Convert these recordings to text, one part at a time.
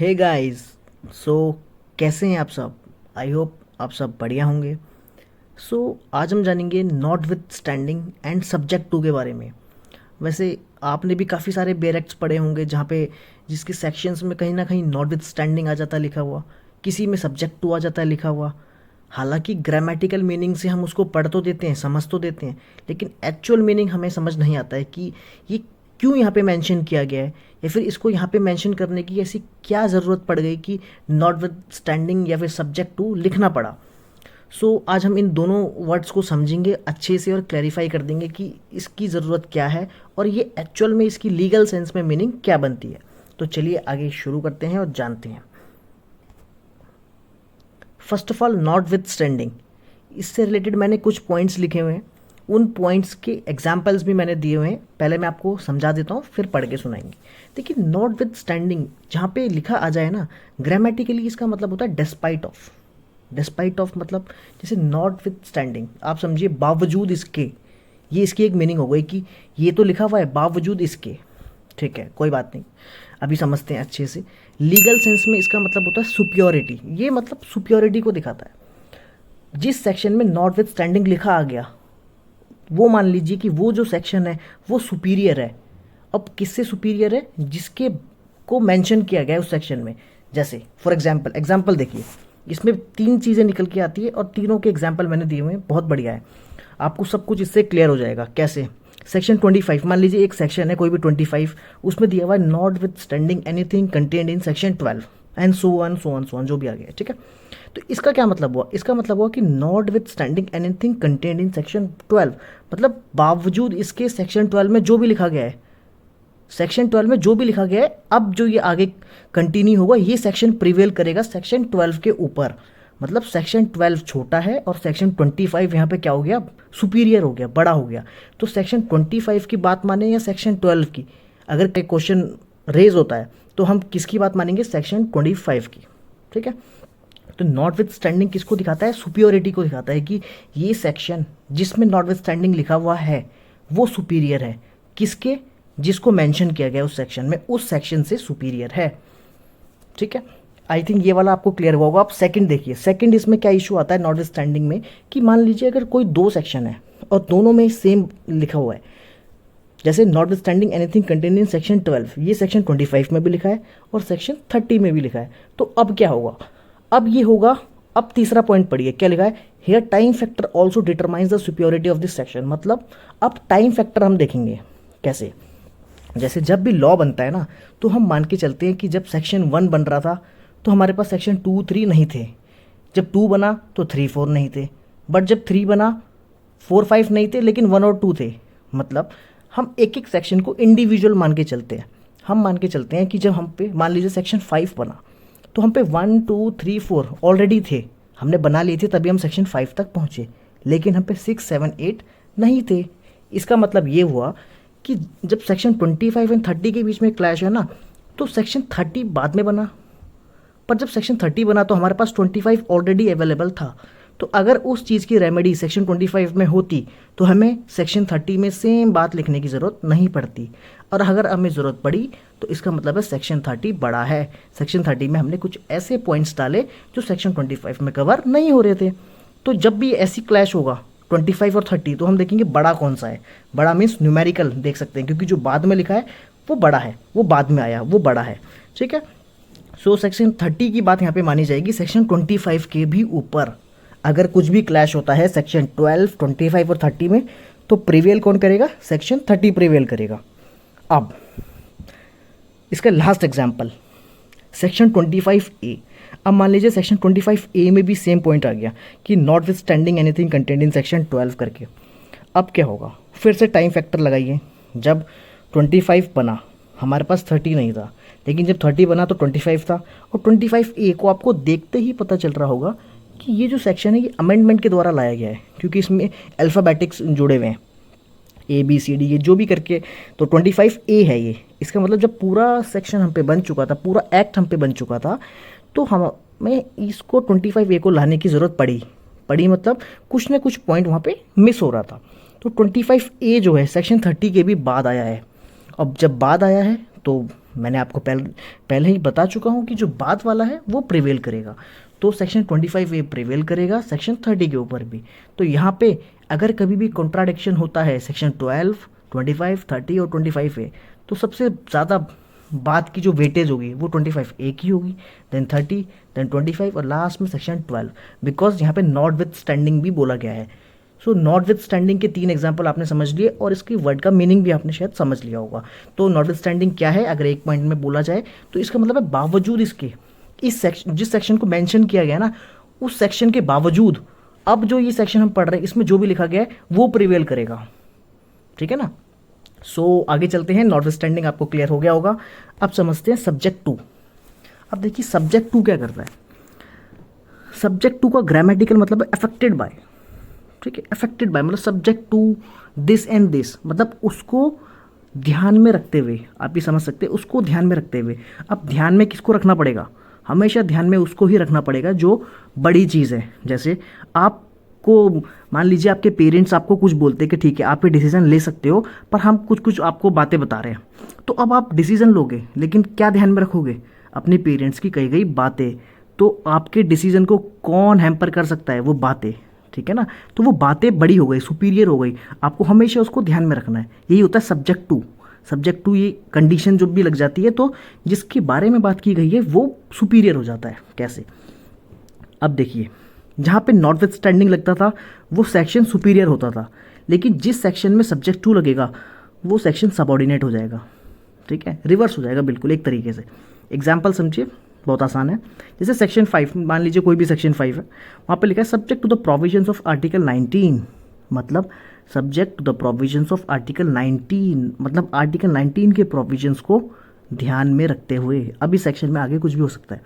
Hey guys. सो कैसे हैं आप सब? आई होप आप सब बढ़िया होंगे। सो आज हम जानेंगे notwithstanding and subject to के बारे में। वैसे आपने भी काफ़ी सारे बेयर एक्ट्स पढ़े होंगे जहाँ पे जिसके सेक्शंस में कहीं ना कहीं नॉट विथ स्टैंडिंग आ जाता है लिखा हुआ, किसी में सब्जेक्ट टू आ जाता है लिखा हुआ। हालांकि ग्रामेटिकल मीनिंग से हम उसको पढ़ तो देते हैं, समझ तो देते हैं, लेकिन एक्चुअल मीनिंग हमें समझ नहीं आता है कि ये क्यों यहाँ पे मेंशन किया गया है, या फिर इसको यहाँ पे मेंशन करने की ऐसी क्या ज़रूरत पड़ गई कि नॉट विद स्टैंडिंग या फिर सब्जेक्ट टू लिखना पड़ा। आज हम इन दोनों वर्ड्स को समझेंगे अच्छे से और क्लैरिफाई कर देंगे कि इसकी ज़रूरत क्या है और ये एक्चुअल में इसकी लीगल सेंस में मीनिंग क्या बनती है। तो चलिए आगे शुरू करते हैं और जानते हैं। First of all, not with standing, इससे रिलेटेड मैंने कुछ पॉइंट्स लिखे हुए हैं। उन पॉइंट्स के एग्जाम्पल्स भी मैंने दिए हुए हैं, पहले मैं आपको समझा देता हूँ फिर पढ़ के सुनाएंगे। देखिए, नॉट विथ स्टैंडिंग जहाँ पे लिखा आ जाए ना, ग्रामेटिकली इसका मतलब होता है डिस्पाइट ऑफ। डिस्पाइट ऑफ मतलब जैसे नॉट विथ स्टैंडिंग, आप समझिए बावजूद इसके, ये इसकी एक मीनिंग हो गई कि ये तो लिखा हुआ है बावजूद इसके। ठीक है, कोई बात नहीं, अभी समझते हैं अच्छे से। लीगल सेंस में इसका मतलब होता है सुपियोरिटी। ये मतलब सुपियोरिटी को दिखाता है। जिस सेक्शन में नॉट विथ स्टैंडिंग लिखा आ गया, वो मान लीजिए कि वो जो सेक्शन है वो सुपीरियर है। अब किससे सुपीरियर है? जिसके को मेंशन किया गया है उस सेक्शन में। जैसे फॉर एग्जांपल देखिए, इसमें तीन चीज़ें निकल के आती है और तीनों के एग्जाम्पल मैंने दिए हुए हैं, बहुत बढ़िया है। आपको सब कुछ इससे क्लियर हो जाएगा। कैसे? सेक्शन 25, मान लीजिए एक सेक्शन है कोई भी 25, उसमें दिया हुआ है not with standing anything contained in section 12 and so on so on so on, जो भी आ गया। ठीक है, तो इसका क्या मतलब हुआ? इसका मतलब हुआ कि not with standing anything contained in section 12, मतलब बावजूद इसके सेक्शन 12 में जो भी लिखा गया है, सेक्शन 12 में जो भी लिखा गया है, अब जो ये आगे कंटिन्यू होगा ये सेक्शन प्रिवेल करेगा सेक्शन 12 के ऊपर। मतलब सेक्शन 12 छोटा है और सेक्शन 25 यहाँ पे क्या हो गया? सुपीरियर हो गया, बड़ा हो गया। तो सेक्शन 25 की बात माने या सेक्शन 12 की? अगर क्वेश्चन रेज होता है तो हम किसकी बात मानेंगे? सेक्शन 25 की। ठीक है, तो नॉट विथ स्टैंडिंग किसको दिखाता है? सुपीरियरिटी को दिखाता है कि ये सेक्शन जिसमें नॉट विथ स्टैंडिंग लिखा हुआ है वो सुपीरियर है। किसके? जिसको मेंशन किया गया उस सेक्शन में, उस सेक्शन से सुपीरियर है। ठीक है, आई थिंक ये वाला आपको क्लियर हुआ होगा। आप सेकंड देखिए, सेकंड इसमें क्या इशू आता है नॉट विथ स्टैंडिंग में, कि मान लीजिए अगर कोई दो सेक्शन है और दोनों में सेम लिखा हुआ है, जैसे not with standing anything contained in section 12, ये सेक्शन 25 में भी लिखा है और सेक्शन 30 में भी लिखा है। तो अब क्या होगा? अब ये होगा, अब तीसरा पॉइंट पढ़िए क्या लिखा है here, time factor also determines the superiority of this section. मतलब अब टाइम फैक्टर हम देखेंगे कैसे। जैसे जब भी लॉ बनता है ना, तो हम मान के चलते हैं कि जब सेक्शन 1 बन रहा था तो हमारे पास सेक्शन 2 3 नहीं थे। जब 2 बना तो 3 4 नहीं थे, बट जब 3 बना 4 5 नहीं थे, लेकिन 1 और 2 थे। मतलब हम एक एक सेक्शन को इंडिविजुअल मान के चलते हैं। हम मान के चलते हैं कि जब हम पे मान लीजिए सेक्शन 5 बना तो हम पे 1 2 3 4 ऑलरेडी थे, हमने बना लिए थे, तभी हम सेक्शन 5 तक पहुँचे। लेकिन हम पे 6 7 8 नहीं थे। इसका मतलब ये हुआ कि जब सेक्शन 25 एंड 30 के बीच में क्लैश है ना, तो सेक्शन 30 बाद में बना, पर जब सेक्शन 30 बना तो हमारे पास 25 ऑलरेडी अवेलेबल था। तो अगर उस चीज़ की रेमेडी सेक्शन 25 में होती तो हमें सेक्शन 30 में सेम बात लिखने की ज़रूरत नहीं पड़ती। और अगर हमें ज़रूरत पड़ी तो इसका मतलब है सेक्शन 30 बड़ा है। सेक्शन 30 में हमने कुछ ऐसे पॉइंट्स डाले जो सेक्शन 25 में कवर नहीं हो रहे थे। तो जब भी ऐसी क्लैश होगा 25 और 30, तो हम देखेंगे बड़ा कौन सा है। बड़ा मीन्स न्यूमेरिकल देख सकते हैं, क्योंकि जो बाद में लिखा है वो बड़ा है, वो बाद में आया वो बड़ा है। ठीक है, सो सेक्शन 30 की बात यहाँ पे मानी जाएगी सेक्शन 25 के भी ऊपर। अगर कुछ भी क्लैश होता है सेक्शन 12 25 और 30 में, तो प्रिवेल कौन करेगा? सेक्शन 30 प्रिवेल करेगा। अब इसका लास्ट एग्जाम्पल सेक्शन 25A। अब मान लीजिए सेक्शन 25A में भी सेम पॉइंट आ गया कि not with standing anything contained in section 12 करके। अब क्या होगा? फिर से टाइम फैक्टर लगाइए। जब 25 बना हमारे पास 30 नहीं था, लेकिन जब 30 बना तो 25 था। और 25A को आपको देखते ही पता चल रहा होगा कि ये जो सेक्शन है ये अमेंडमेंट के द्वारा लाया गया है, क्योंकि इसमें अल्फ़ाबेटिक्स जुड़े हुए हैं, ABCD ये जो भी करके। तो 25A है ये। इसका मतलब जब पूरा सेक्शन हम पे बन चुका था, पूरा एक्ट हम पे बन चुका था, तो हमें इसको 25A को लाने की ज़रूरत पड़ी मतलब कुछ ना कुछ पॉइंट वहाँ पे मिस हो रहा था। तो 25A जो है सेक्शन 30 के भी बाद आया है। अब जब बाद आया है तो मैंने आपको पहले ही बता चुका हूँ कि जो बाद वाला है वो प्रिवेल करेगा। तो सेक्शन 25A प्रिवेल करेगा सेक्शन 30 के ऊपर भी। तो यहाँ पे अगर कभी भी कॉन्ट्राडिक्शन होता है सेक्शन 12, 25, 30 और 25A, तो सबसे ज़्यादा बाद की जो वेटेज होगी वो 25A की होगी, देन 30, देन 25 और लास्ट में सेक्शन 12, बिकॉज यहाँ पे नॉट विथ स्टैंडिंग भी बोला गया है। सो नॉट विथ स्टैंडिंग के 3 एग्जाम्पल आपने समझ लिए और इसकी वर्ड का मीनिंग भी आपने शायद समझ लिया होगा। तो नॉट विथ स्टैंडिंग क्या है, अगर एक पॉइंट में बोला जाए तो इसका मतलब है बावजूद इसके, इस सेक्शन जिस सेक्शन को मेंशन किया गया ना, उस सेक्शन के बावजूद अब जो ये सेक्शन हम पढ़ रहे हैं इसमें जो भी लिखा गया है वो प्रिवेल करेगा। ठीक है ना। सो आगे चलते हैं। नॉट विथ स्टैंडिंग आपको क्लियर हो गया होगा। अब समझते हैं सब्जेक्ट टू। अब देखिए सब्जेक्ट टू क्या करता है। सब्जेक्ट टू का ग्रामेटिकल मतलब है अफेक्टेड बाय। ठीक है, अफेक्टेड बाय मतलब subject to this and this, मतलब उसको ध्यान में रखते हुए, आप भी समझ सकते हैं, उसको ध्यान में रखते हुए। अब ध्यान में किसको रखना पड़ेगा, हमेशा ध्यान में उसको ही रखना पड़ेगा जो बड़ी चीज़ है। जैसे आपको मान लीजिए आपके पेरेंट्स आपको कुछ बोलते हैं कि ठीक है आप ये डिसीजन ले सकते हो, पर हम कुछ कुछ आपको बातें बता रहे हैं, तो अब आप डिसीजन लोगे लेकिन क्या ध्यान में रखोगे, अपने पेरेंट्स की कही गई बातें। तो आपके डिसीजन को कौन हैम्पर कर सकता है, वो बातें। ठीक है ना। तो वो बातें बड़ी हो गई, सुपीरियर हो गई, आपको हमेशा उसको ध्यान में रखना है। यही होता है सब्जेक्ट टू। सब्जेक्ट टू ये कंडीशन जो भी लग जाती है तो जिसके बारे में बात की गई है वो सुपीरियर हो जाता है। कैसे, अब देखिए जहाँ पे नॉट विथ स्टैंडिंग लगता था वो सेक्शन सुपीरियर होता था, लेकिन जिस सेक्शन में सब्जेक्ट टू लगेगा वो सेक्शन सबऑर्डिनेट हो जाएगा। ठीक है, रिवर्स हो जाएगा बिल्कुल एक तरीके से। एग्जाम्पल समझिए, बहुत आसान है। जैसे सेक्शन 5, मान लीजिए कोई भी सेक्शन 5 है, वहाँ पे लिखा है subject to the provisions of article 19, मतलब subject to the provisions of article 19, मतलब आर्टिकल 19 के प्रोविजंस को ध्यान में रखते हुए। अभी सेक्शन में आगे कुछ भी हो सकता है,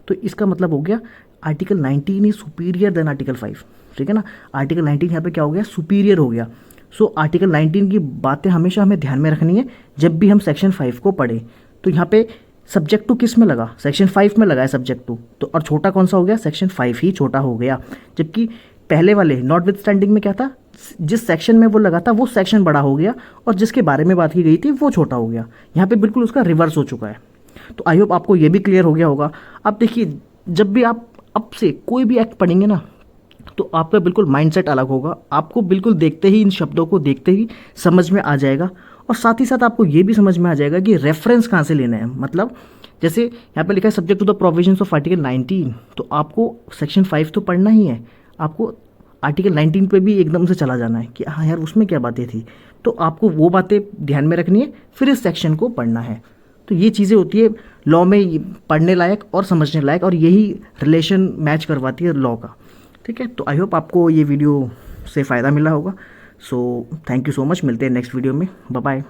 तो इसका मतलब हो गया article 19 is superior than article 5। ठीक है ना, आर्टिकल 19 यहाँ पे क्या हो गया, सुपीरियर हो गया। सो आर्टिकल 19 की बातें हमेशा हमें ध्यान में रखनी है जब भी हम सेक्शन 5 को पढ़ें। तो यहाँ पे सब्जेक्ट टू किस में लगा, सेक्शन 5 में लगा है सब्जेक्ट टू, तो और छोटा कौन सा हो गया, सेक्शन 5 ही छोटा हो गया। जबकि पहले वाले नॉट विथ स्टैंडिंग में क्या था, जिस सेक्शन में वो लगा था वो सेक्शन बड़ा हो गया और जिसके बारे में बात की गई थी वो छोटा हो गया। यहाँ पे बिल्कुल उसका रिवर्स हो चुका है। तो आई होप आपको ये भी क्लियर हो गया होगा। अब देखिए जब भी आप अब से कोई भी एक्ट पढ़ेंगे ना, तो आपका बिल्कुल माइंडसेट अलग होगा। आपको बिल्कुल देखते ही, इन शब्दों को देखते ही समझ में आ जाएगा, और साथ ही साथ आपको ये भी समझ में आ जाएगा कि रेफरेंस कहाँ से लेना है। मतलब जैसे यहाँ पे लिखा है subject to the provisions of article 19, तो आपको सेक्शन 5 तो पढ़ना ही है, आपको आर्टिकल 19 पे भी एकदम से चला जाना है कि हाँ यार उसमें क्या बातें थी, तो आपको वो बातें ध्यान में रखनी है, फिर इस सेक्शन को पढ़ना है। तो ये चीज़ें होती है लॉ में पढ़ने लायक और समझने लायक, और यही रिलेशन मैच करवाती है लॉ का। ठीक है, तो आई होप आपको ये वीडियो से फ़ायदा मिला होगा। So thank you so much, मिलते हैं नेक्स्ट वीडियो में, बाय बाय।